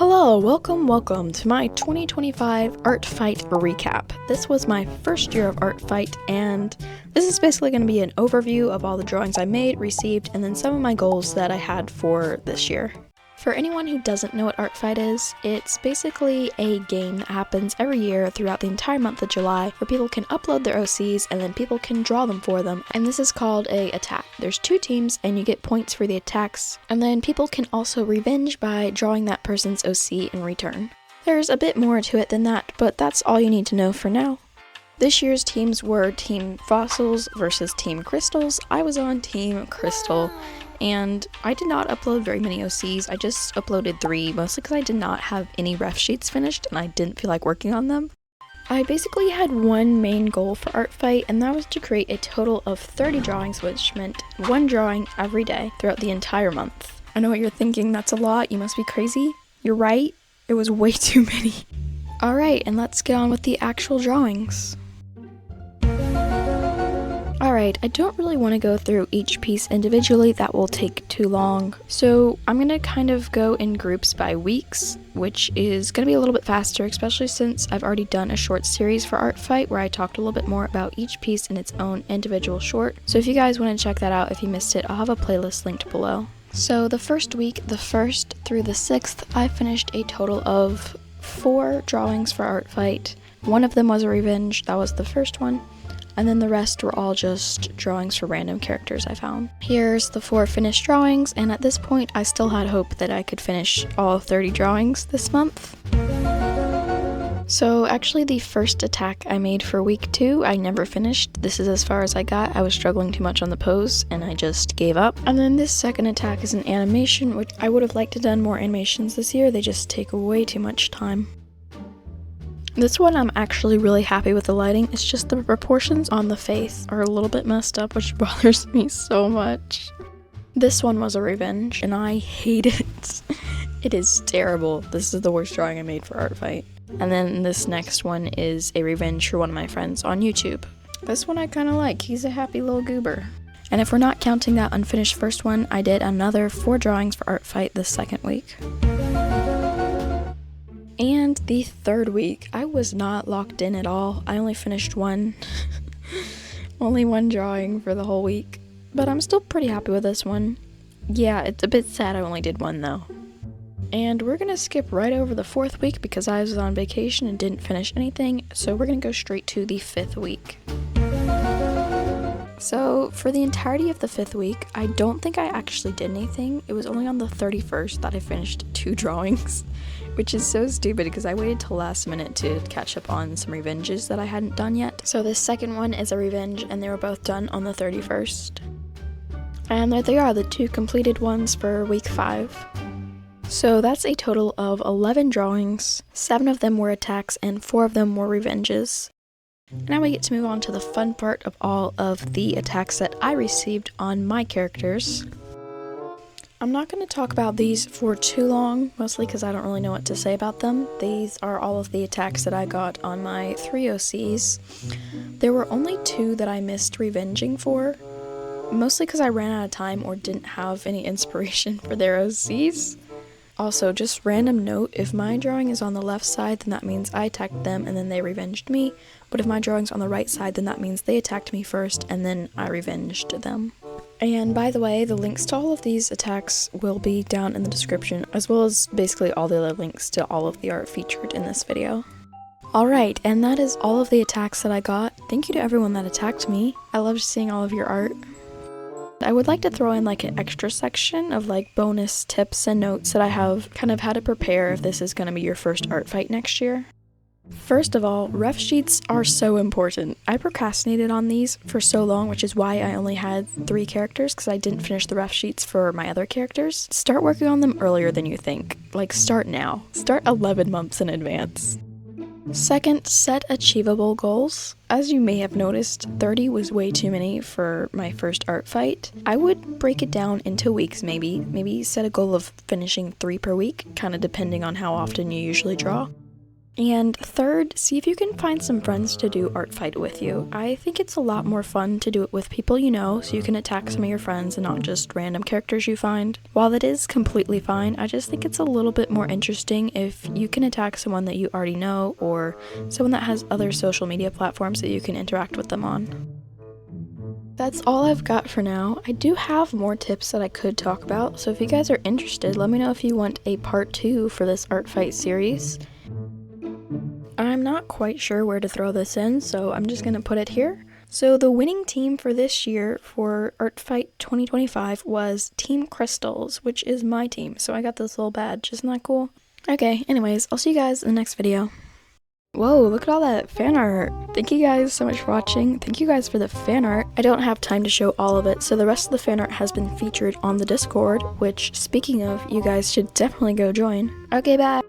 Hello, welcome to my 2025 ArtFight recap. This was my first year of ArtFight, and this is basically going to be an overview of all the drawings I made, received, and then some of my goals that I had for this year. For anyone who doesn't know what ArtFight is, it's basically a game that happens every year throughout the entire month of July where people can upload their OCs and then people can draw them for them, and this is called a attack. There's 2 teams and you get points for the attacks, and then people can also revenge by drawing that person's OC in return. There's a bit more to it than that, but that's all you need to know for now. This year's teams were Team Fossils versus Team Crystals. I was on Team Crystal, and I did not upload very many OCs. I just uploaded 3, mostly because I did not have any ref sheets finished and I didn't feel like working on them. I basically had one main goal for ArtFight, and that was to create a total of 30 drawings, which meant 1 drawing every day throughout the entire month. I know what you're thinking, that's a lot, you must be crazy. You're right, it was way too many. Alright, and let's get on with the actual drawings. Alright, I don't really want to go through each piece individually, that will take too long. So I'm going to kind of go in groups by weeks, which is going to be a little bit faster, especially since I've already done a short series for ArtFight where I talked a little bit more about each piece in its own individual short. So if you guys want to check that out, if you missed it, I'll have a playlist linked below. So the first week, the 1st through the 6th, I finished a total of 4 drawings for ArtFight. One of them was a revenge, that was the first one. And then the rest were all just drawings for random characters I found. Here's the 4 finished drawings, and at this point I still had hope that I could finish all 30 drawings this month. So actually the first attack I made for week 2, I never finished. This is as far as I got. I was struggling too much on the pose and I just gave up. And then this second attack is an animation, which I would have liked to done more animations this year. They just take way too much time. This one I'm actually really happy with the lighting. It's just the proportions on the face are a little bit messed up, which bothers me so much. This one was a revenge, and I hate it. It is terrible. This is the worst drawing I made for ArtFight. And then this next one is a revenge for one of my friends on YouTube. This one I kind of like. He's a happy little goober. And if we're not counting that unfinished first one, I did another 4 drawings for ArtFight this second week. And the 3rd week, I was not locked in at all. I only finished 1. Only 1 drawing for the whole week. But I'm still pretty happy with this one. Yeah, it's a bit sad I only did 1 though. And we're gonna skip right over the 4th week because I was on vacation and didn't finish anything. So we're gonna go straight to the 5th week. So for the entirety of the 5th week, I don't think I actually did anything. It was only on the 31st that I finished 2 drawings. Which is so stupid because I waited till last minute to catch up on some revenges that I hadn't done yet. So this second one is a revenge, and they were both done on the 31st. And there they are, the 2 completed ones for week 5. So that's a total of 11 drawings, 7 of them were attacks and 4 of them were revenges. Now we get to move on to the fun part of all of the attacks that I received on my characters. I'm not going to talk about these for too long, mostly because I don't really know what to say about them. These are all of the attacks that I got on my 3 OCs. There were only 2 that I missed revenging for, mostly because I ran out of time or didn't have any inspiration for their OCs. Also, just random note, if my drawing is on the left side, then that means I attacked them and then they revenged me, but if my drawing's on the right side, then that means they attacked me first and then I revenged them. And by the way, the links to all of these attacks will be down in the description, as well as basically all the other links to all of the art featured in this video. Alright, and that is all of the attacks that I got. Thank you to everyone that attacked me. I loved seeing all of your art. I would like to throw in like an extra section of like bonus tips and notes that I have kind of how to prepare if this is going to be your first ArtFight next year. First of all, ref sheets are so important. I procrastinated on these for so long, which is why I only had 3 characters because I didn't finish the ref sheets for my other characters. Start working on them earlier than you think. Like, start now. Start 11 months in advance. Second, set achievable goals. As you may have noticed, 30 was way too many for my first ArtFight. I would break it down into weeks maybe. Maybe set a goal of finishing 3 per week, kind of depending on how often you usually draw. And third, see if you can find some friends to do ArtFight with you. I think it's a lot more fun to do it with people you know, so you can attack some of your friends and not just random characters you find. While that is completely fine, I just think it's a little bit more interesting if you can attack someone that you already know, or someone that has other social media platforms that you can interact with them on. That's all I've got for now. I do have more tips that I could talk about, so if you guys are interested, let me know if you want a part 2 for this ArtFight series. I'm not quite sure where to throw this in, so I'm just going to put it here. So the winning team for this year for ArtFight 2025 was Team Crystals, which is my team, so I got this little badge. Isn't that cool? Okay, anyways, I'll see you guys in the next video. Whoa, look at all that fan art. Thank you guys so much for watching. Thank you guys for the fan art. I don't have time to show all of it, so the rest of the fan art has been featured on the Discord, which, speaking of, you guys should definitely go join. Okay, bye!